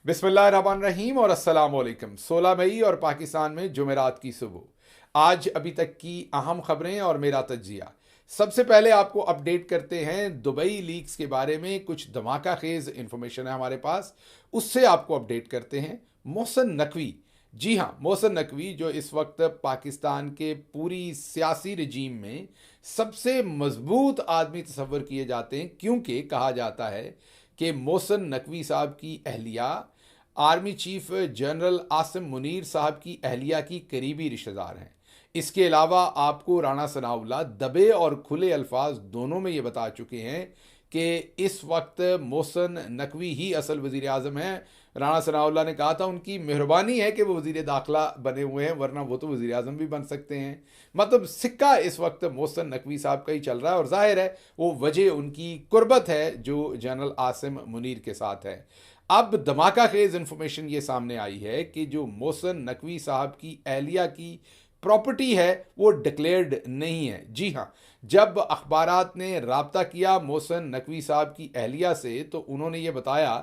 बिस्मिल्लाहिर्रहमानिर्रहीम और अस्सलाम वालेकुम। 16 मई और पाकिस्तान में जुमेरात की सुबह। आज अभी तक की अहम खबरें और मेरा तज्जिया। सबसे पहले आपको अपडेट करते हैं दुबई लीक्स के बारे में। कुछ धमाका खेज इंफॉर्मेशन है हमारे पास, उससे आपको अपडेट करते हैं। मोहसिन नकवी, जी हाँ, मोहसिन नकवी जो इस वक्त पाकिस्तान के पूरी सियासी रजीम में सबसे मजबूत आदमी तस्वर किए जाते हैं, क्योंकि कहा जाता है कि मोहसिन नकवी साहब की अहलिया army chief general Asim Munir साहब की अहलिया की करीबी रिश्तेदार हैं। इसके अलावा आपको राणा सनाउल्लाह दबे और खुले अल्फाज दोनों में ये बता चुके हैं कि इस वक्त मोहसिन नकवी ही असल वज़ीर आज़म हैं। राणा सनाउल्लाह ने कहा था उनकी मेहरबानी है कि वो वज़ीर दाखिला बने हुए हैं, वरना वो तो वज़ीर आज़म भी बन सकते हैं। मतलब सिक्का इस वक्त मोहसिन नकवी साहब का ही चल रहा है, और जाहिर है वो वजह उनकी कुर्बत है जो जनरल आसिम मुनीर के साथ है। अब धमाका खेज इंफॉर्मेशन ये सामने आई है कि जो मोहसिन नकवी साहब की अहलिया की प्रॉपर्टी है वो डिक्लेयर्ड नहीं है। जी हाँ, जब अखबारात ने राब्ता किया मोहसिन नकवी साहब की अहलिया से, तो उन्होंने ये बताया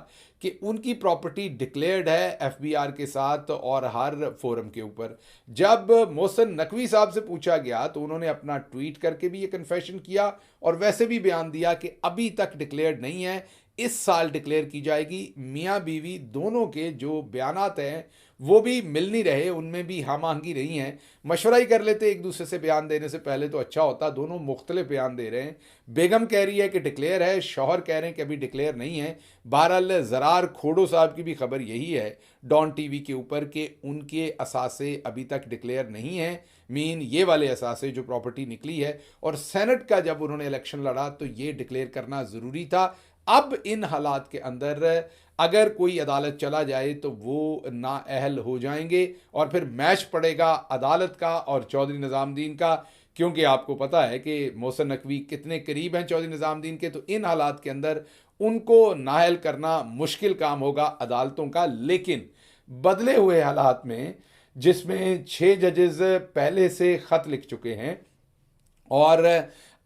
कि उनकी प्रॉपर्टी डिक्लेयर्ड है एफबीआर के साथ और हर फोरम के ऊपर। जब मोहसिन नकवी साहब से पूछा गया तो उन्होंने अपना ट्वीट करके भी ये कन्फेशन किया और वैसे भी बयान दिया कि अभी तक डिक्लेयर्ड नहीं है, इस साल डिक्लेयर की जाएगी। मियाँ बीवी दोनों के जो बयानात हैं वो भी मिल नहीं रहे, उनमें भी हम आहंगी नहीं है। मशवरा ही कर लेते एक दूसरे से बयान देने से पहले तो अच्छा होता। दोनों मुख्तलिफ बयान दे रहे हैं। बेगम कह रही है कि डिक्लेयर है, शौहर कह रहे हैं कि अभी डिक्लेयर नहीं है। बहरहाल ज़रार खोड़ो साहब की भी खबर यही है डॉन टीवी के ऊपर कि उनके असासे अभी तक डिक्लेयर नहीं है। मीन ये वाले असासे जो प्रॉपर्टी निकली है, और सेनेट का जब उन्होंने इलेक्शन लड़ा तो ये डिक्लेयर करना ज़रूरी था। अब इन हालात के अंदर अगर कोई अदालत चला जाए तो वो नाअहल हो जाएंगे और फिर मैच पड़ेगा अदालत का और चौधरी निज़ामुद्दीन का, क्योंकि आपको पता है कि मोहसिन नकवी कितने करीब हैं चौधरी निज़ामुद्दीन के। तो इन हालात के अंदर उनको नाअहल करना मुश्किल काम होगा अदालतों का। लेकिन बदले हुए हालात में, जिसमें 6 जजेस पहले से ख़त लिख चुके हैं और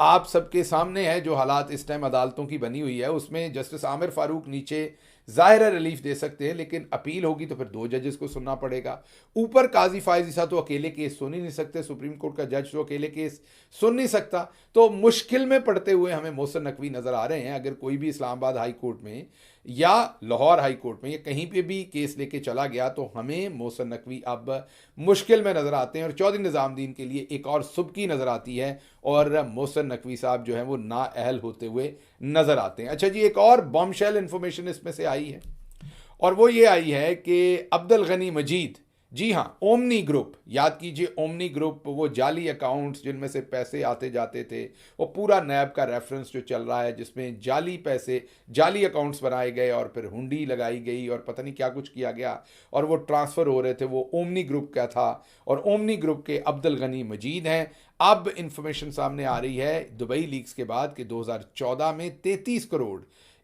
आप सबके सामने है जो हालात इस टाइम अदालतों की बनी हुई है, उसमें जस्टिस आमिर फारूक नीचे ज़ाहिर रिलीफ दे सकते हैं, लेकिन अपील होगी तो फिर 2 जजेस को सुनना पड़ेगा। ऊपर काजी फायज ईसा तो अकेले केस सुन ही नहीं सकते, सुप्रीम कोर्ट का जज तो अकेले केस सुन नहीं सकता। तो मुश्किल में पड़ते हुए हमें मोहसिन नकवी नज़र आ रहे हैं। अगर कोई भी इस्लामाबाद हाई कोर्ट में या लाहौर हाई कोर्ट में या कहीं पे भी केस लेके चला गया तो हमें मोहसिन नकवी अब मुश्किल में नज़र आते हैं, और चौधरी निज़ामुद्दीन के लिए एक और सुबकी नज़र आती है और मोहसिन नकवी साहब जो हैं वो नाअहल होते हुए नज़र आते हैं। अच्छा जी, एक और बॉम्बशेल इंफॉर्मेशन इसमें से आई है, और वो ये आई है कि अब्दुल गनी मजीद, जी हाँ, ओमनी ग्रुप, याद कीजिए ओमनी ग्रुप, वो जाली अकाउंट्स जिनमें से पैसे आते जाते थे, वो पूरा नैब का रेफरेंस जो चल रहा है जिसमें जाली पैसे, जाली अकाउंट्स बनाए गए और फिर हुंडी लगाई गई और पता नहीं क्या कुछ किया गया और वो ट्रांसफ़र हो रहे थे, वो ओमनी ग्रुप का था और ओमनी ग्रुप के अब्दुल गनी मजीद हैं। अब इंफॉर्मेशन सामने आ रही है दुबई लीक्स के बाद कि 2014 में 33 करोड़,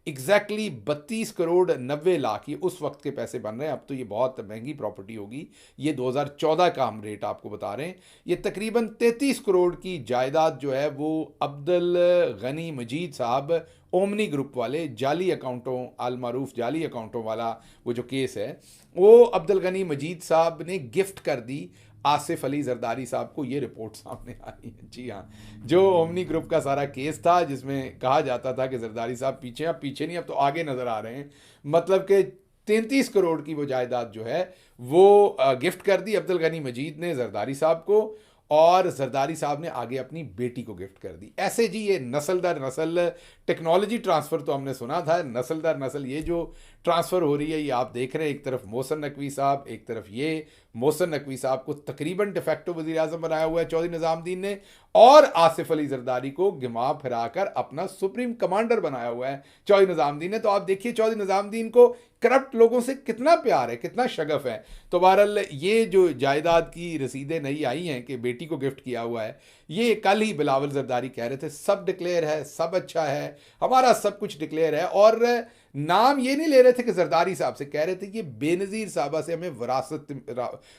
एग्जैक्टली 32 करोड़ 90 लाख, ये उस वक्त के पैसे बन रहे हैं। अब तो ये बहुत महंगी प्रॉपर्टी होगी। ये 2014 का हम रेट आपको बता रहे हैं। ये तकरीबन 33 करोड़ की जायदाद जो है वो अब्दुल गनी मजीद साहब, ओमनी ग्रुप वाले जाली अकाउंटों, अलमारूफ जाली अकाउंटों वाला वो जो केस है, वो अब्दुल गनी मजीद साहब ने गिफ्ट कर दी आसिफ अली जरदारी साहब को। ये रिपोर्ट सामने आई है। जी हाँ, जो ओमनी ग्रुप का सारा केस था जिसमें कहा जाता था कि जरदारी साहब पीछे, अब पीछे नहीं, अब तो आगे नजर आ रहे हैं। मतलब कि 33 करोड़ की वो जायदाद जो है वो गिफ्ट कर दी अब्दुल गनी मजीद ने जरदारी साहब को, और जरदारी साहब ने आगे अपनी बेटी को गिफ्ट कर दी। ऐसे जी ये नस्ल दर नस्ल टेक्नोलॉजी ट्रांसफ़र तो हमने सुना था, नस्ल दर नस्ल ये जो ट्रांसफ़र हो रही है ये आप देख रहे हैं। एक तरफ मोहसिन नकवी साहब, एक तरफ ये मोहसिन नकवी साहब को तकरीबन डिफेक्टो वज़ीर आज़म बनाया हुआ है चौधरी निज़ामुद्दीन ने, और आसिफ अली जरदारी को घुमा फिरा कर अपना सुप्रीम कमांडर बनाया हुआ है चौधरी निज़ामुद्दीन ने। तो आप देखिए चौधरी निज़ामुद्दीन को करप्ट लोगों से कितना प्यार है, कितना शगफ है। तो बहरहाल ये जो जायदाद की रसीदें नई आई हैं कि बेटी को गिफ्ट किया हुआ है, ये कल ही बिलावल जरदारी कह रहे थे सब डिक्लेयर है, सब अच्छा है, हमारा सब कुछ डिक्लेयर है। और नाम ये नहीं ले रहे थे कि जरदारी साहब से, कह रहे थे कि बेनज़ीर साहबा से हमें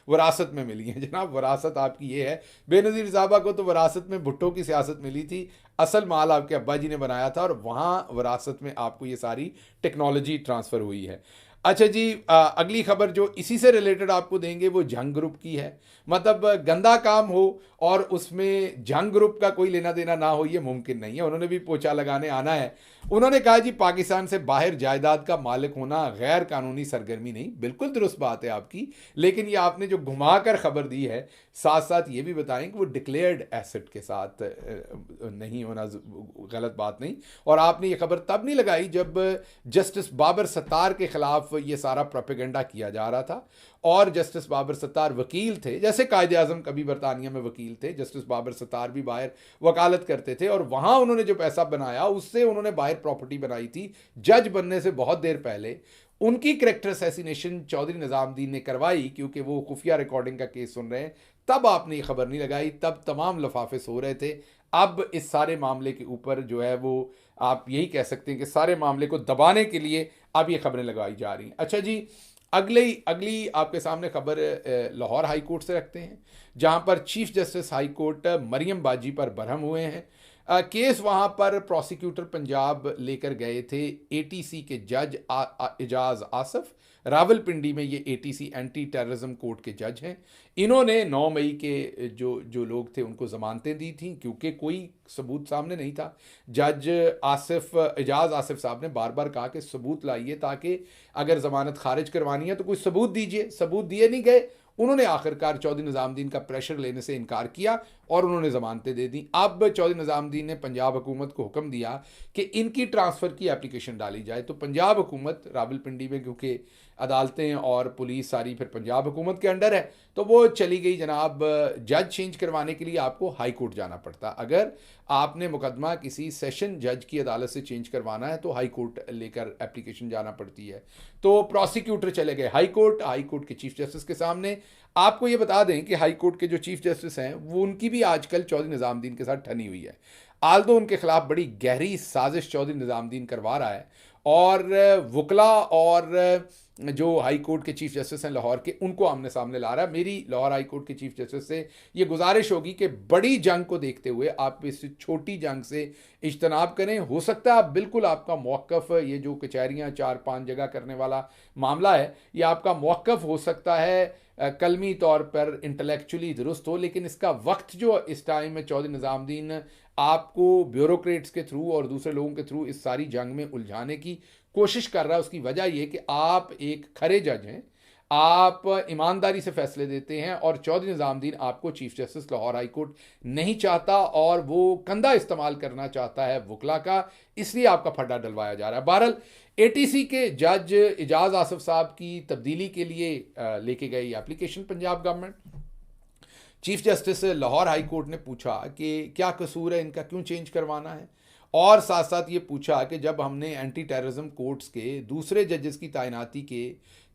वरासत में मिली है। जनाब वरासत आपकी ये है, बेनज़ीर साहबा को तो वरासत में भुट्टो की सियासत मिली थी, असल माल आपके अब्बा जी ने बनाया था और वहाँ वरासत में आपको ये सारी टेक्नोलॉजी ट्रांसफ़र हुई है। अच्छा जी, अगली खबर जो इसी से रिलेटेड आपको देंगे वो जंग ग्रुप की है। मतलब गंदा काम हो और उसमें जंग ग्रुप का कोई लेना देना ना हो, ये मुमकिन नहीं है। उन्होंने भी पोछा लगाने आना है। उन्होंने कहा जी पाकिस्तान से बाहर जायदाद का मालिक होना गैर कानूनी सरगर्मी नहीं। बिल्कुल दुरुस्त बात है आपकी, लेकिन ये आपने जो घुमा कर खबर दी है, साथ साथ ये भी बताएं कि वो डिक्लेयर्ड एसेट के साथ नहीं होना गलत बात नहीं। और आपने ये खबर तब नहीं लगाई जब जस्टिस बाबर सत्तार के खिलाफ ये सारा प्रोपेगेंडा किया जा रहा था, और जस्टिस बाबर सत्तार वकील थे, जैसे कायदे आजम कभी बरतानिया में वकील थे, जस्टिस बाबर सत्तार भी बाहर वकालत करते थे, और वहां उन्होंने जो पैसा बनाया उससे उन्होंने बाहर प्रॉपर्टी बनाई थी जज बनने से बहुत देर पहले। उनकी करेक्टर असैसिनेशन चौधरी निजामुद्दीन ने करवाई क्योंकि वो खुफिया रिकॉर्डिंग का केस सुन रहे हैं। तब आपने ये खबर नहीं लगाई, तब तमाम लफाफे सो रहे थे। अब इस सारे मामले के ऊपर जो है वो आप यही कह सकते हैं कि सारे मामले को दबाने के लिए अब ये खबरें लगाई जा रही हैं। अच्छा जी, अगली आपके सामने खबर लाहौर हाई कोर्ट से रखते हैं, जहां पर chief justice high court Maryam बाजी पर बरहम हुए हैं। केस वहां पर प्रोसिक्यूटर पंजाब लेकर गए थे एटीसी के जज एजाज आसफ। रावलपिंडी में ये एटीसी एंटी टेररिज्म कोर्ट के जज हैं। इन्होंने 9 मई के जो जो लोग थे उनको जमानतें दी थी क्योंकि कोई सबूत सामने नहीं था। जज एजाज आसिफ साहब ने बार बार कहा कि सबूत लाइए, ताकि अगर जमानत खारिज करवानी है तो कोई सबूत दीजिए। सबूत दिए नहीं गए। उन्होंने आखिरकार चौधरी निजामुद्दीन का प्रेशर लेने से इनकार किया और उन्होंने जमानतें दे दी। अब चौधरी निजामुद्दीन ने पंजाब हुकूमत को हुक्म दिया कि इनकी ट्रांसफ़र की एप्लीकेशन डाली जाए। तो पंजाब हुकूमत रावलपिंडी में, क्योंकि अदालतें और पुलिस सारी फिर पंजाब हुकूमत के अंडर है, तो वो चली गई जनाब। जज चेंज करवाने के लिए आपको हाई कोर्ट जाना पड़ता। अगर आपने मुकदमा किसी सेशन जज की अदालत से चेंज करवाना है तो हाई कोर्ट लेकर एप्लीकेशन जाना पड़ती है। तो प्रोसिक्यूटर चले गए हाई कोर्ट के चीफ जस्टिस के सामने। आपको ये बता दें कि हाई कोर्ट के जो चीफ जस्टिस हैं वो उनकी भी आजकल चौधरी निजामुद्दीन के साथ ठनी हुई है। आल्दो उनके खिलाफ बड़ी गहरी साजिश चौधरी निजामुद्दीन करवा रहा है, और वकला और जो हाई कोर्ट के चीफ जस्टिस हैं लाहौर के, उनको आमने सामने ला रहा है। मेरी लाहौर हाई कोर्ट के चीफ जस्टिस से ये गुजारिश होगी कि बड़ी जंग को देखते हुए आप इस छोटी जंग से इज्तनाब करें। हो सकता है आप बिल्कुल आपका मौक़िफ़, ये जो कचहरियाँ 4-5 जगह करने वाला मामला है, ये आपका मौक़िफ़ हो सकता है कलमी तौर पर इंटेलेक्चुअली दुरुस्त हो, लेकिन इसका वक्त जो इस टाइम में चौधरी निजामुद्दीन आपको ब्यूरोक्रेट्स के थ्रू और दूसरे लोगों के थ्रू इस सारी जंग में उलझाने की कोशिश कर रहा है, उसकी वजह यह कि आप एक खरे जज हैं, आप ईमानदारी से फैसले देते हैं, और चौधरी निजामुद्दीन आपको chief justice Lahore high court नहीं चाहता और वो कंधा इस्तेमाल करना चाहता है वकला का, इसलिए आपका फड्डा डलवाया जा रहा है। बहरहाल एटीसी के जज एजाज आसिफ साहब की तब्दीली के लिए लेके गई application Punjab government. Chief justice Lahore high court ने पूछा कि क्या कसूर है इनका, क्यों चेंज करवाना है, और साथ साथ ये पूछा कि जब हमने एंटी टेररिज्म कोर्ट्स के दूसरे जजेस की तैनाती के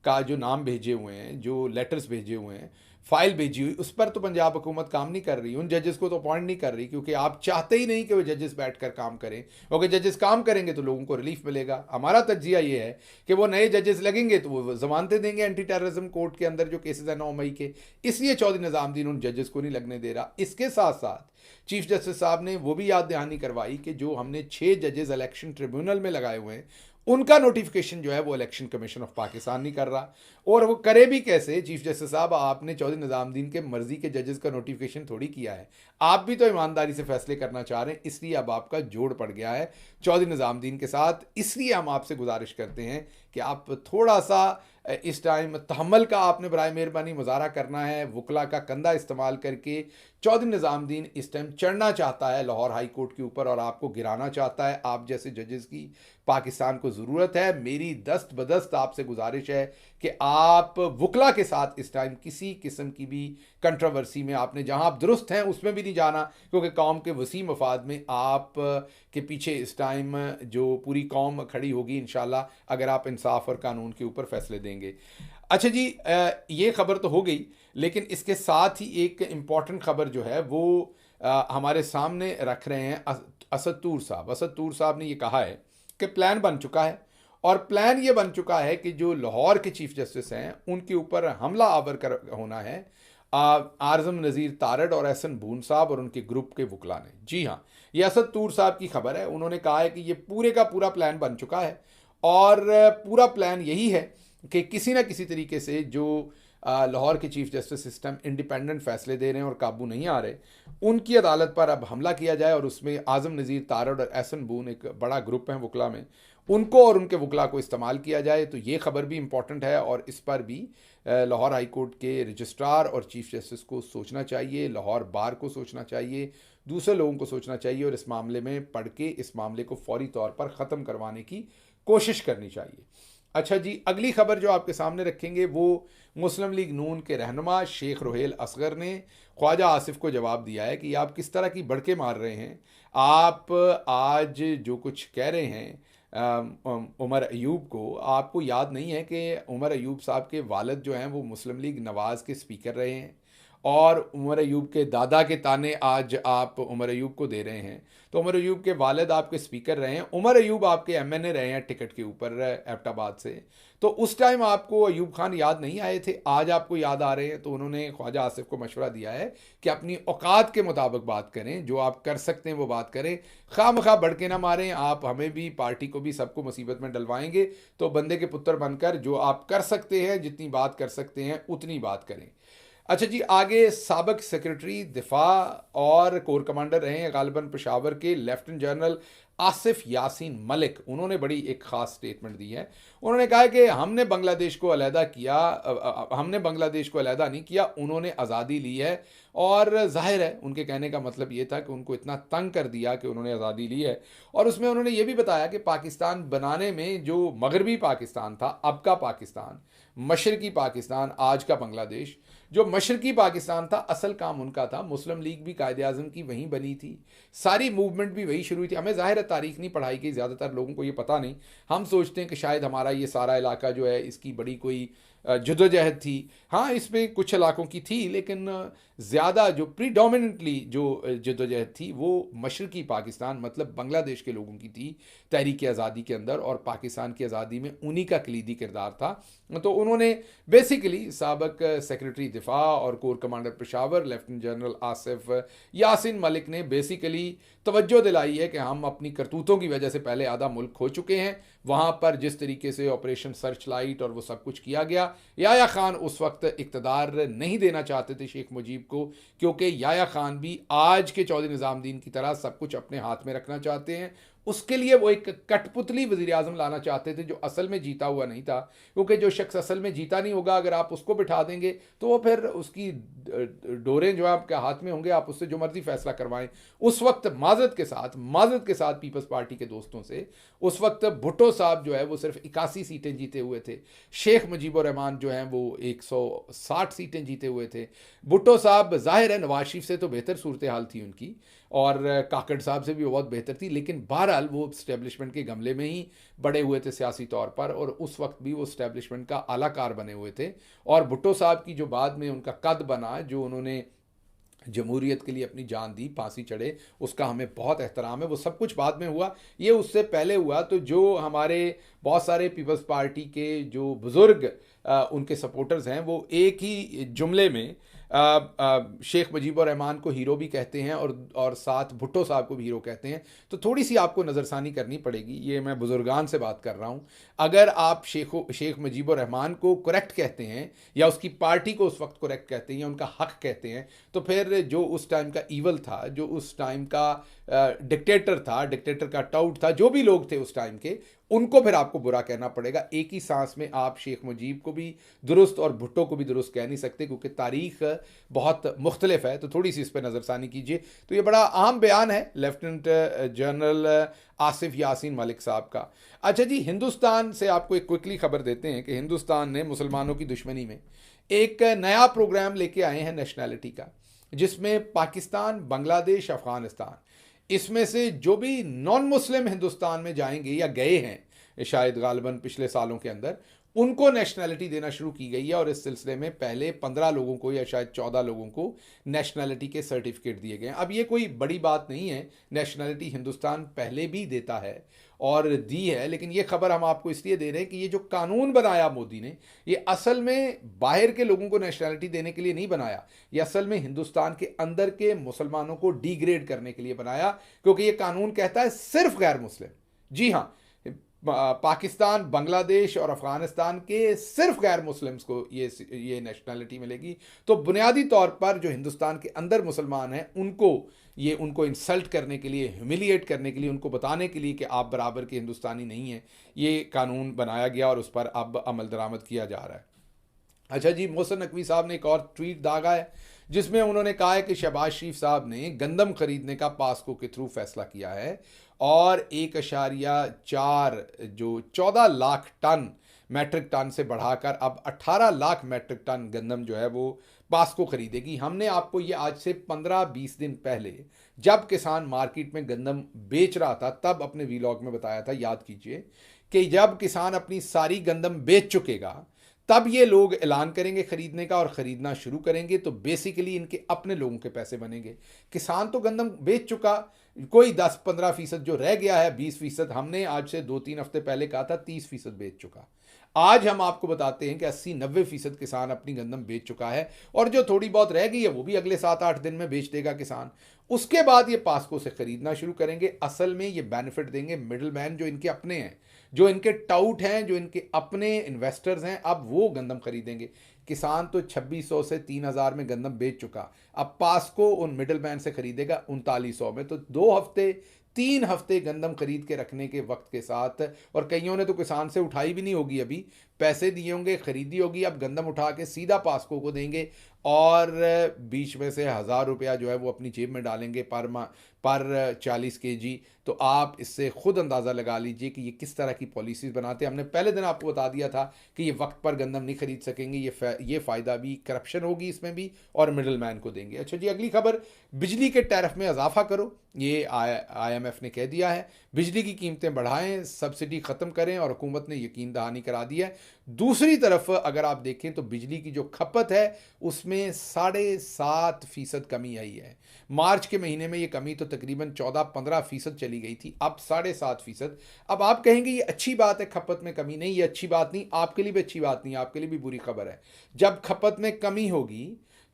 का जो नाम भेजे हुए हैं, जो लेटर्स भेजे हुए हैं, फाइल भेजी हुई, उस पर तो पंजाब हुकूमत काम नहीं कर रही, उन जजेस को तो अपॉइंट नहीं कर रही, क्योंकि आप चाहते ही नहीं कि वो जजेस बैठकर काम करें, क्योंकि जजेस काम करेंगे तो लोगों को रिलीफ मिलेगा। हमारा तज्जिया ये है कि वो नए जजेस लगेंगे तो वो जमानतें देंगे एंटी टेररिज्म कोर्ट के अंदर जो केसेस हैं 9 मई के, इसलिए चौधरी निजामुद्दीन उन जजेस को नहीं लगने दे रहा। इसके साथ साथ चीफ जस्टिस साहब ने वो भी याद दहानी करवाई कि जो हमने 6 जजेस इलेक्शन ट्रिब्यूनल में लगाए हुए हैं, उनका नोटिफिकेशन जो है वो इलेक्शन कमीशन ऑफ पाकिस्तान नहीं कर रहा। और वो करे भी कैसे? चीफ जस्टिस साहब, आपने चौधरी निजामुद्दीन के मर्जी के जजेस का नोटिफिकेशन थोड़ी किया है, आप भी तो ईमानदारी से फैसले करना चाह रहे हैं, इसलिए अब आपका जोड़ पड़ गया है चौधरी निजामुद्दीन के साथ। इसलिए हम आपसे गुजारिश करते हैं कि आप थोड़ा सा इस टाइम तहम्मुल का आपने बराए मेहरबानी मुजाहरा करना है। वकला का कंधा इस्तेमाल करके चौधरी निजामुद्दीन इस टाइम चढ़ना चाहता है लाहौर हाई कोर्ट के ऊपर और आपको गिराना चाहता है। आप जैसे जजेस की पाकिस्तान को ज़रूरत है। मेरी दस्त बदस्त आपसे गुजारिश है कि आप वकला के साथ इस टाइम किसी किस्म की भी कंट्रोवर्सी में, आपने जहां आप दुरुस्त हैं उसमें भी नहीं जाना, क्योंकि कौम के वसी मफाद में आप के पीछे इस टाइम जो पूरी कौम खड़ी होगी इंशाल्लाह, अगर आप इंसाफ और कानून के ऊपर फैसले देंगे। अच्छा जी, ये खबर तो हो गई, लेकिन इसके साथ ही एक इम्पॉर्टेंट खबर जो है वो हमारे सामने रख रहे हैं असद तूर साहब। असद तूर साहब ने ये कहा है कि प्लान बन चुका है, और प्लान ये बन चुका है कि जो लाहौर के चीफ जस्टिस हैं उनके ऊपर हमला आवर कर होना है आज़म नज़ीर तारड़ और एहसन बून साहब और उनके ग्रुप के वकला ने। जी हाँ, ये असद तूर साहब की खबर है। उन्होंने कहा है कि ये पूरे का पूरा प्लान बन चुका है, और पूरा प्लान यही है कि किसी ना किसी तरीके से जो लाहौर के चीफ जस्टिस सिस्टम इंडिपेंडेंट फैसले दे रहे हैं और काबू नहीं आ रहे, उनकी अदालत पर अब हमला किया जाए और उसमें आज़म नज़ीर तारड़ और एहसन बून, एक बड़ा ग्रुप है वकला में, उनको और उनके वकला को इस्तेमाल किया जाए। तो ये खबर भी इम्पॉर्टेंट है और इस पर भी लाहौर हाई कोर्ट के रजिस्ट्रार और चीफ जस्टिस को सोचना चाहिए, लाहौर बार को सोचना चाहिए, दूसरे लोगों को सोचना चाहिए और इस मामले में पढ़ के इस मामले को फौरी तौर पर ख़त्म करवाने की कोशिश करनी चाहिए। अच्छा जी, अगली खबर जो आपके सामने रखेंगे वो मुस्लिम लीग नून के रहनुमा शेख रोहेल असगर ने ख्वाजा आसिफ को जवाब दिया है कि आप किस तरह की बड़के मार रहे हैं। आप आज जो कुछ कह रहे हैं उमर अयूब को, आपको याद नहीं है कि उमर अयूब साहब के वालिद जो हैं वो मुस्लिम लीग नवाज़ के स्पीकर रहे हैं और उमर अयूब के दादा के ताने आज आप उमर अयूब को दे रहे हैं। तो उमर अयूब के वालिद आपके स्पीकर रहे हैं, उमर अयूब आपके एमएनए रहे हैं टिकट के ऊपर एबटाबाद से। तो उस टाइम आपको अयूब खान याद नहीं आए थे, आज आपको याद आ रहे हैं। तो उन्होंने ख्वाजा आसिफ को मशवरा दिया है कि अपनी औकात के मुताबिक बात करें, जो आप कर सकते हैं वो बात करें, खामखा बढ़ के ना मारें। आप हमें भी, पार्टी को भी, सबको मुसीबत में डलवाएंगे। तो बंदे के पुत्र बनकर जो आप कर सकते हैं, जितनी बात कर सकते हैं उतनी बात करें। अच्छा जी, आगे साबिक सेक्रेटरी दिफा और कोर कमांडर रहे हैं गालिबन पेशावर के लेफ्टिनेंट जनरल आसिफ यासीन मलिक, उन्होंने बड़ी एक ख़ास स्टेटमेंट दी है। उन्होंने कहा कि हमने बांग्लादेश को अलहदा किया, हमने बांग्लादेश को अलहदा नहीं किया, उन्होंने आज़ादी ली है। और जाहिर है उनके कहने का मतलब ये था कि उनको इतना तंग कर दिया कि उन्होंने आज़ादी ली है। और उसमें उन्होंने ये भी बताया कि पाकिस्तान बनाने में जो मगरबी पाकिस्तान था, अब का पाकिस्तान, मशरकी पाकिस्तान, आज का बांग्लादेश, जो मशरकी पाकिस्तान था, असल काम उनका था। मुस्लिम लीग भी कायदे आज़म की वहीं बनी थी, सारी मूवमेंट भी वही शुरू हुई थी। हमें ज़ाहिर तारीख नहीं पढ़ाई गई, ज़्यादातर लोगों को ये पता नहीं। हम सोचते हैं कि शायद हमारा ये सारा इलाका जो है इसकी बड़ी कोई जदोजहद थी। हाँ, इसमें कुछ इलाकों की थी, लेकिन ज़्यादा जो प्रीडोमिनेंटली जो जदोजहद थी वो मशरकी पाकिस्तान मतलब बांग्लादेश के लोगों की थी तहरीक आज़ादी के अंदर, और पाकिस्तान की आज़ादी में उन्हीं का कलीदी किरदार था। तो उन्होंने बेसिकली साबिक सेक्रेटरी दिफा और core commander Peshawar lieutenant general Asif Yasin Malik ने बेसिकली तवज्जो दिलाई है कि हम अपनी करतूतों की वजह से पहले आधा मुल्क खो चुके हैं। वहाँ पर जिस तरीके से ऑपरेशन सर्च लाइट और वो सब कुछ किया गया, याया खान उस वक्त इक़्तिदार नहीं देना चाहते थे शेख मुजीब को, क्योंकि याया खान भी आज के चौधरी निज़ामुद्दीन की तरह सब कुछ अपने हाथ में रखना चाहते हैं। उसके लिए वो एक कठपुतली वज़ीर आज़म लाना चाहते थे जो असल में जीता हुआ नहीं था, क्योंकि जो शख्स असल में जीता नहीं होगा, अगर आप उसको बिठा देंगे तो वो फिर उसकी डोरें जो आपके हाथ में होंगे, आप उससे जो मर्जी फैसला करवाएं। उस वक्त माजरत के साथ पीपल्स पार्टी के दोस्तों से उस वक्त भुट्टो साहब जो है वो सिर्फ 81 सीटें जीते हुए थे, शेख मुजीबुर रहमान जो हैं वो 160 सीटें जीते हुए थे। भुट्टो साहब जाहिर है नवाज शरीफ से तो बेहतर सूरत हाल थी उनकी, और काकड़ साहब से भी बहुत बेहतर थी, लेकिन बहरहाल वो स्टैब्लिशमेंट के गमले में ही बड़े हुए थे सियासी तौर पर, और उस वक्त भी वो स्टैब्लिशमेंट का आलाकार बने हुए थे। और भुट्टो साहब की जो बाद में उनका कद बना, जो उन्होंने जमहूरियत के लिए अपनी जान दी, फांसी चढ़े, उसका हमें बहुत एहतराम है। वो सब कुछ बाद में हुआ, ये उससे पहले हुआ। तो जो हमारे बहुत सारे पीपल्स पार्टी के जो बुज़ुर्ग उनके सपोर्टर्स हैं, वो एक ही जुमले में शेख मुजीबुर रहमान को हीरो भी कहते हैं और साथ भुट्टो साहब को भी हीरो कहते हैं। तो थोड़ी सी आपको नज़रसानी करनी पड़ेगी, ये मैं बुजुर्गान से बात कर रहा हूँ। अगर आप शेख मुजीबुर रहमान को करेक्ट कहते हैं या उसकी पार्टी को उस वक्त करेक्ट कहते हैं या उनका हक कहते हैं, तो फिर जो उस टाइम का ईवल था, जो उस टाइम का डिक्टेटर था, डिक्टेटर का टाउट था, जो भी लोग थे उस टाइम के, उनको फिर आपको बुरा कहना पड़ेगा। एक ही सांस में आप शेख मुजीब को भी दुरुस्त और भुट्टो को भी दुरुस्त कह नहीं सकते, क्योंकि तारीख बहुत मुख्तलिफ है। तो थोड़ी सी इस पर नज़रसानी कीजिए। तो ये बड़ा अहम बयान है लेफ्टिनेंट जनरल आसिफ यासीन मलिक साहब का। अच्छा जी, हिंदुस्तान से आपको एक क्विकली खबर देते हैं कि हिंदुस्तान ने मुसलमानों की दुश्मनी में एक नया प्रोग्राम लेके आए हैं नेशनैलिटी का, जिसमें पाकिस्तान, बांग्लादेश, अफ़गानिस्तान, इसमें से जो भी नॉन मुस्लिम हिंदुस्तान में जाएंगे या गए हैं शायद गालिबन पिछले सालों के अंदर, उनको नेशनैलिटी देना शुरू की गई है। और इस सिलसिले में पहले 15 लोगों को या शायद 14 लोगों को नेशनैलिटी के सर्टिफिकेट दिए गए हैं। अब ये कोई बड़ी बात नहीं है, नेशनैलिटी हिंदुस्तान पहले भी देता है और दी है, लेकिन ये खबर हम आपको इसलिए दे रहे हैं कि ये जो कानून बनाया मोदी ने, ये असल में बाहर के लोगों को नेशनैलिटी देने के लिए नहीं बनाया, ये असल में हिंदुस्तान के अंदर के मुसलमानों को डिग्रेड करने के लिए बनाया, क्योंकि ये कानून कहता है सिर्फ गैर मुस्लिम। जी हाँ, पाकिस्तान, बांग्लादेश और अफगानिस्तान के सिर्फ गैर मुस्लिम्स को ये नेशनलिटी मिलेगी। तो बुनियादी तौर पर जो हिंदुस्तान के अंदर मुसलमान हैं उनको इंसल्ट करने के लिए, ह्यूमिलिएट करने के लिए, उनको बताने के लिए कि आप बराबर के हिंदुस्तानी नहीं हैं, ये कानून बनाया गया और उस पर अब अमल दरामद किया जा रहा है। अच्छा जी, मोहसिन नकवी साहब ने एक और ट्वीट दागा है जिसमें उन्होंने कहा है कि शहबाज शरीफ साहब ने गंदम खरीदने का पास्को के थ्रू फैसला किया है और 1.4 जो 14 लाख टन मैट्रिक टन से बढ़ाकर अब 18 लाख मैट्रिक टन गंदम जो है वो पास्को खरीदेगी। हमने आपको ये आज से 15-20 दिन पहले जब किसान मार्केट में गंदम बेच रहा था तब अपने वीलॉग में बताया था, याद कीजिए, कि जब किसान अपनी सारी गंदम बेच चुकेगा तब ये लोग ऐलान करेंगे खरीदने का और खरीदना शुरू करेंगे, तो बेसिकली इनके अपने लोगों के पैसे बनेंगे। किसान तो गंदम बेच चुका, कोई 10-15% जो रह गया है, 20%, हमने आज से 2-3 हफ्ते पहले कहा था 30% बेच चुका। आज हम आपको बताते हैं कि 80-90% किसान अपनी गंदम बेच चुका है और जो थोड़ी बहुत रह गई है वो भी अगले 7-8 दिन में बेच देगा किसान। उसके बाद ये पास्को से खरीदना शुरू करेंगे। असल में ये बेनिफिट देंगे मिडिल मैन जो इनके अपने हैं, जो इनके टाउट हैं, जो इनके अपने इन्वेस्टर्स हैं, अब वो गंदम खरीदेंगे। किसान तो 2600 से 3000 में गंदम बेच चुका, अब पास्को उन मिडिल मैन से खरीदेगा 3900 में। तो 2 हफ्ते 3 हफ्ते गंदम खरीद के रखने के वक्त के साथ, और कईयों ने तो किसान से उठाई भी नहीं होगी, अभी पैसे दिए होंगे, खरीदी होगी, अब गंदम उठा के सीधा पास्को को देंगे और बीच में से 1000 रुपया जो है वो अपनी जेब में डालेंगे पर 40 केजी। तो आप इससे खुद अंदाज़ा लगा लीजिए कि ये किस तरह की पॉलिसीज़ बनाते हैं। हमने पहले दिन आपको बता दिया था कि ये वक्त पर गंदम नहीं खरीद सकेंगे, ये फ़ायदा भी, करप्शन होगी इसमें भी, और मिडिल मैन को देंगे। अच्छा जी, अगली खबर, बिजली के टैरिफ में इजाफा करो, ये IMF ने कह दिया है। बिजली की कीमतें बढ़ाएं, सब्सिडी ख़त्म करें, और हुकूमत ने यकीन दहानी करा दी है। दूसरी तरफ अगर आप देखें तो बिजली की जो खपत है उसमें 7.5% कमी आई है। मार्च के महीने में ये कमी तो तकरीबन 14-15% चली गई थी, अब 7.5%। अब आप कहेंगे ये अच्छी बात है, खपत में कमी नहीं, ये अच्छी बात नहीं, आपके लिए भी अच्छी बात नहीं, आपके लिए भी बुरी खबर है। जब खपत में कमी होगी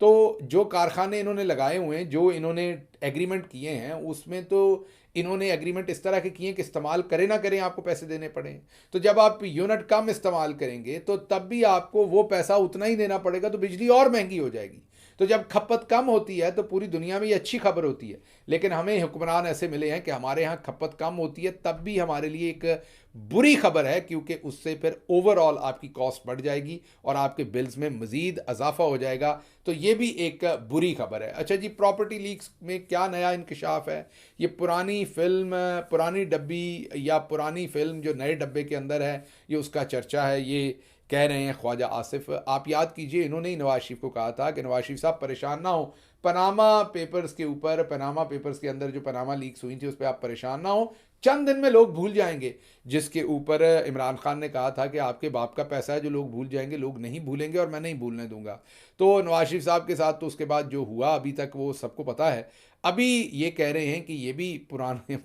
तो जो कारखाने इन्होंने लगाए हुए हैं, जो इन्होंने एग्रीमेंट किए हैं, उसमें तो इन्होंने एग्रीमेंट इस तरह के किए कि इस्तेमाल करें ना करें आपको पैसे देने पड़े। तो जब आप यूनिट कम इस्तेमाल करेंगे तो तब भी आपको वो पैसा उतना ही देना पड़ेगा, तो बिजली और महंगी हो जाएगी। तो जब खपत कम होती है तो पूरी दुनिया में ये अच्छी खबर होती है, लेकिन हमें हुक्मरान ऐसे मिले हैं कि हमारे यहाँ खपत कम होती है तब भी हमारे लिए एक बुरी खबर है, क्योंकि उससे फिर ओवरऑल आपकी कॉस्ट बढ़ जाएगी और आपके बिल्स में मज़ीद इजाफा हो जाएगा। तो ये भी एक बुरी खबर है। अच्छा जी, प्रॉपर्टी लीक्स में क्या नया इंकशाफ है? ये पुरानी फिल्म, पुरानी डब्बी या पुरानी फिल्म जो नए डब्बे के अंदर है, ये उसका चर्चा है, ये कह रहे हैं ख्वाजा आसिफ। आप याद कीजिए, इन्होंने ही नवाज शरीफ को कहा था कि नवाज शरीफ साहब परेशान ना हो, पनामा पेपर्स के ऊपर, पनामा पेपर्स के अंदर जो पनामा लीक्स हुई थी उस पर आप परेशान ना हो, चंद दिन में लोग भूल जाएंगे। जिसके ऊपर इमरान खान ने कहा था कि आपके बाप का पैसा है, जो लोग भूल जाएंगे, लोग नहीं भूलेंगे और मैं नहीं भूलने दूंगा। तो नवाज शरीफ साहब के साथ तो उसके बाद जो हुआ अभी तक वो सबको पता है। अभी ये कह रहे हैं कि ये भी पुरानी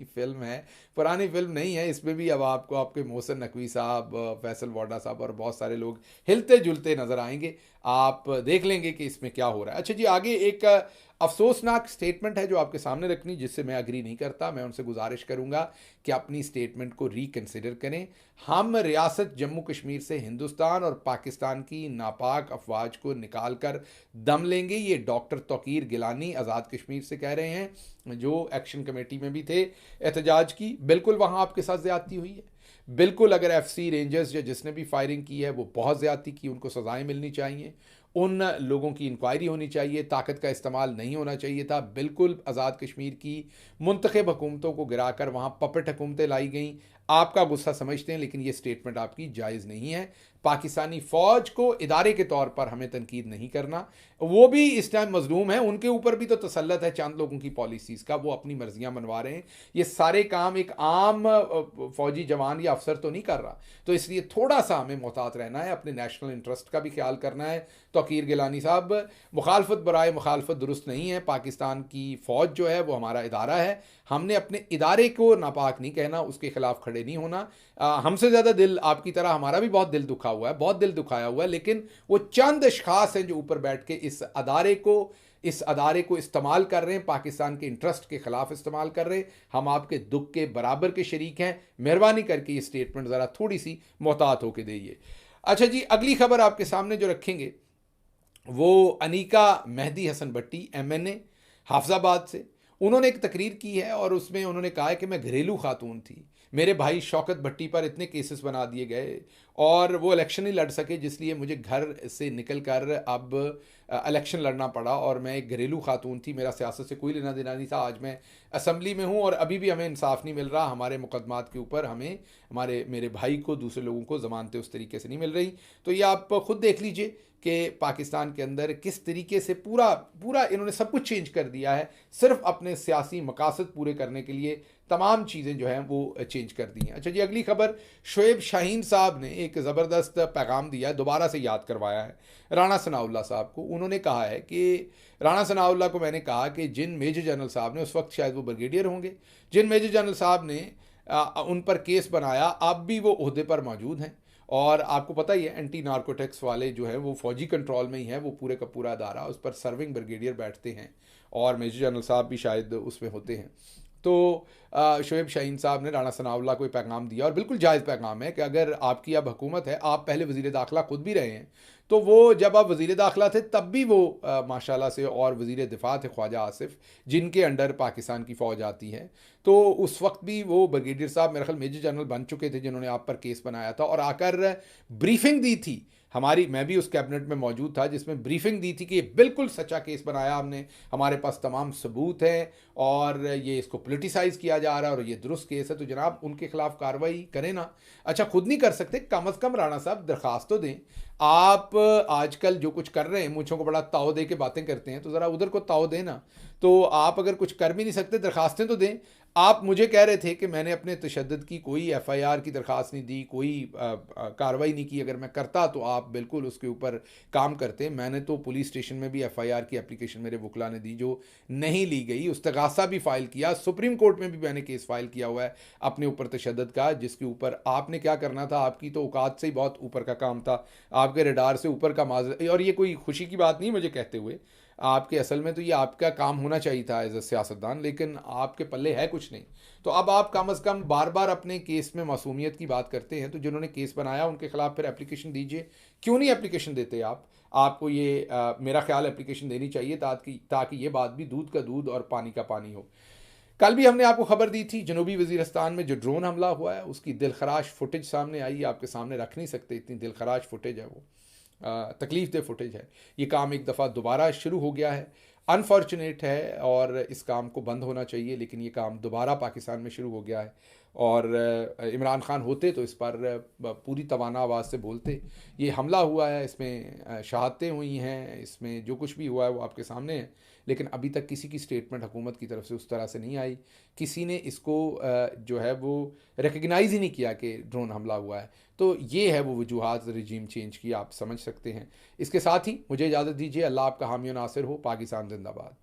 फिल्म है, पुरानी फिल्म नहीं है, इसमें भी अब आपको आपके मोहसिन नकवी साहब, फैसल वाडा साहब और बहुत सारे लोग हिलते जुलते नजर आएंगे। आप देख लेंगे कि इसमें क्या हो रहा है। अच्छा जी, आगे एक अफसोसनाक स्टेटमेंट है जो आपके सामने रखनी, जिससे मैं अग्री नहीं करता। मैं उनसे गुजारिश करूंगा कि अपनी स्टेटमेंट को रिकंसिडर करें। हम रियासत जम्मू कश्मीर से हिंदुस्तान और पाकिस्तान की नापाक अफवाज को निकाल कर दम लेंगे, ये डॉक्टर तौकीर गिलानी आज़ाद कश्मीर से कह रहे हैं, जो एक्शन कमेटी में भी थे एहतजाज की। बिल्कुल वहाँ आपके साथ ज़्यादती हुई है, बिल्कुल। अगर FC रेंजर्स या जिसने भी फायरिंग की है वो बहुत ज़्यादती की, उनको सज़ाएं मिलनी चाहिए, उन लोगों की इंक्वायरी होनी चाहिए, ताकत का इस्तेमाल नहीं होना चाहिए था। बिल्कुल आज़ाद कश्मीर की मुंतखब हुकूमतों को गिराकर वहाँ पपेट हुकूमतें लाई गई। आपका गुस्सा समझते हैं, लेकिन ये स्टेटमेंट आपकी जायज़ नहीं है। पाकिस्तानी फ़ौज को इदारे के तौर पर हमें तनकीद नहीं करना, वो भी इस टाइम मजलूम है, उनके ऊपर भी तो तसल्लत है चंद लोगों की पॉलिसीज़ का, वो अपनी मर्जियाँ मनवा रहे हैं। ये सारे काम एक आम फ़ौजी जवान या अफसर तो नहीं कर रहा, तो इसलिए थोड़ा सा हमें मोहतात रहना है, अपने नेशनल इंटरेस्ट का भी ख्याल करना है। तौकीर गिलानी साहब, मुखालफत बराए मुखालफत दुरुस्त नहीं है। पाकिस्तान की फ़ौज जो है वो हमारा इदारा है, हमने अपने इदारे को नापाक नहीं कहना, उसके खिलाफ खड़े नहीं होना। हमसे ज़्यादा दिल, आपकी तरह हमारा भी बहुत दिल दुखा हुआ है, बहुत दिल दुखाया हुआ है, लेकिन वो चंद अशखास हैं जो ऊपर बैठ के इस अदारे को इस अदारे को इस्तेमाल कर रहे हैं, पाकिस्तान के इंटरेस्ट के ख़िलाफ़ इस्तेमाल कर रहे हैं। हम आपके दुख के बराबर के शरीक हैं। मेहरबानी करके ये स्टेटमेंट ज़रा थोड़ी सी मोहतात होकर दीजिए। अच्छा जी, अगली खबर आपके सामने जो रखेंगे वो अनीका मेहदी हसन भट्टी MNA हाफजाबाद से। उन्होंने एक तकरीर की है और उसमें उन्होंने कहा है कि मैं घरेलू खातून थी, मेरे भाई शौकत भट्टी पर इतने केसेस बना दिए गए और वो इलेक्शन नहीं लड़ सके, जिसलिए मुझे घर से निकल कर अब इलेक्शन लड़ना पड़ा और मैं एक घरेलू खातून थी, मेरा सियासत से कोई लेना देना नहीं था। आज मैं असम्बली में हूँ और अभी भी हमें इंसाफ नहीं मिल रहा, हमारे मुकदमात के ऊपर हमें मेरे भाई को, दूसरे लोगों को ज़मानतें उस तरीके से नहीं मिल रही। तो ये आप खुद देख लीजिए कि पाकिस्तान के अंदर किस तरीके से पूरा इन्होंने सब कुछ चेंज कर दिया है, सिर्फ अपने सियासी मकासद पूरे करने के लिए तमाम चीज़ें जो हैं वो चेंज कर दी हैं। अच्छा जी, अगली खबर, शोएब शाहीन साहब ने एक ज़बरदस्त पैगाम दिया है, दोबारा से याद करवाया है राणा सनाउल्लाह साहब को। उन्होंने कहा है कि राणा सनाउल्लाह को मैंने कहा कि जिन मेजर जनरल साहब ने, उस वक्त शायद वो ब्रिगेडियर होंगे, जिन मेजर जनरल साहब ने उन पर केस बनाया, अब भी वो ओहदे पर मौजूद हैं और आपको पता ही है एंटी नार्कोटिक्स वाले जो है वो फौजी कंट्रोल में ही है, वो पूरे का पूरा अदारा, उस पर सर्विंग ब्रिगेडियर बैठते हैं और मेजर जनरल साहब भी शायद उसमें होते हैं। तो शोएब शाहीन साहब ने राणा सनाउल्लाह को पैगाम दिया और बिल्कुल जायज़ पैगाम है कि अगर आपकी अब हुकूमत है, आप पहले वज़ीर दाखिला खुद भी रहे हैं, तो वो जब आप वज़ीर दाखिला थे तब भी वो माशाल्लाह से, और वज़ीर दिफा थे ख्वाजा आसिफ, जिनके अंडर पाकिस्तान की फ़ौज आती है, तो उस वक्त भी वो ब्रिगेडियर साहब मेरे ख्याल मेजर जनरल बन चुके थे जिन्होंने आप पर केस बनाया था और आकर ब्रीफिंग दी थी हमारी। मैं भी उस कैबिनेट में मौजूद था जिसमें ब्रीफिंग दी थी कि ये बिल्कुल सच्चा केस बनाया हमने, हमारे पास तमाम सबूत हैं और ये इसको पोलिटिसाइज़ किया जा रहा है और ये दुरुस्त केस है, तो जनाब उनके खिलाफ कार्रवाई करें ना। अच्छा, खुद नहीं कर सकते, कम अज़ कम राणा साहब दरख्वास्त तो दें। आप आजकल जो कुछ कर रहे हैं, मुझों को बड़ा ताव दे के बातें करते हैं, तो ज़रा उधर को ताव दें ना। तो आप अगर कुछ कर भी नहीं सकते, दरख्वास्तें तो दें। आप मुझे कह रहे थे कि मैंने अपने तशद्दुद की कोई FIR की दरख्वास्त नहीं दी, कोई कार्रवाई नहीं की, अगर मैं करता तो आप बिल्कुल उसके ऊपर काम करते। मैंने तो पुलिस स्टेशन में भी FIR की एप्लीकेशन मेरे वकला ने दी जो नहीं ली गई, इस्तग़ासा भी फ़ाइल किया, सुप्रीम कोर्ट में भी मैंने केस फाइल किया हुआ है अपने ऊपर तशद्दुद का, जिसके ऊपर आपने क्या करना था, आपकी तो औकात से ही बहुत ऊपर का काम था, आपके रडार से ऊपर का माजर। और ये कोई खुशी की बात नहीं मुझे कहते हुए, आपके असल में तो ये आपका काम होना चाहिए था एज ए सियासतदान, लेकिन आपके पल्ले है कुछ नहीं। तो अब आप कम अज़ कम बार बार अपने केस में मासूमियत की बात करते हैं, तो जिन्होंने केस बनाया उनके खिलाफ फिर एप्लीकेशन दीजिए। क्यों नहीं एप्लीकेशन देते आप? आपको ये मेरा ख्याल एप्लीकेशन देनी चाहिए ताकि ये बात भी दूध का दूध और पानी का पानी हो। कल भी हमने आपको खबर दी थी, जनूबी वज़ीरिस्तान में जो ड्रोन हमला हुआ है उसकी दिलखराश फुटेज सामने आई, आपके सामने रख नहीं सकते, इतनी दिलखराश फुटेज है वो, तकलीफ दे फुटेज है। ये काम एक दफ़ा दोबारा शुरू हो गया है, अनफॉर्चुनेट है और इस काम को बंद होना चाहिए, लेकिन ये काम दोबारा पाकिस्तान में शुरू हो गया है और इमरान खान होते तो इस पर पूरी तवाना आवाज़ से बोलते। ये हमला हुआ है, इसमें शहादतें हुई हैं, इसमें जो कुछ भी हुआ है वो आपके सामने है, लेकिन अभी तक किसी की स्टेटमेंट हुकूमत की तरफ से उस तरह से नहीं आई, किसी ने इसको जो है वो रिकग्नाइज़ ही नहीं किया कि ड्रोन हमला हुआ है। तो ये है वो वजूहात रजीम चेंज की, आप समझ सकते हैं। इसके साथ ही मुझे इजाज़त दीजिए, अल्लाह आपका हामी और नासिर हो। पाकिस्तान जिंदाबाद।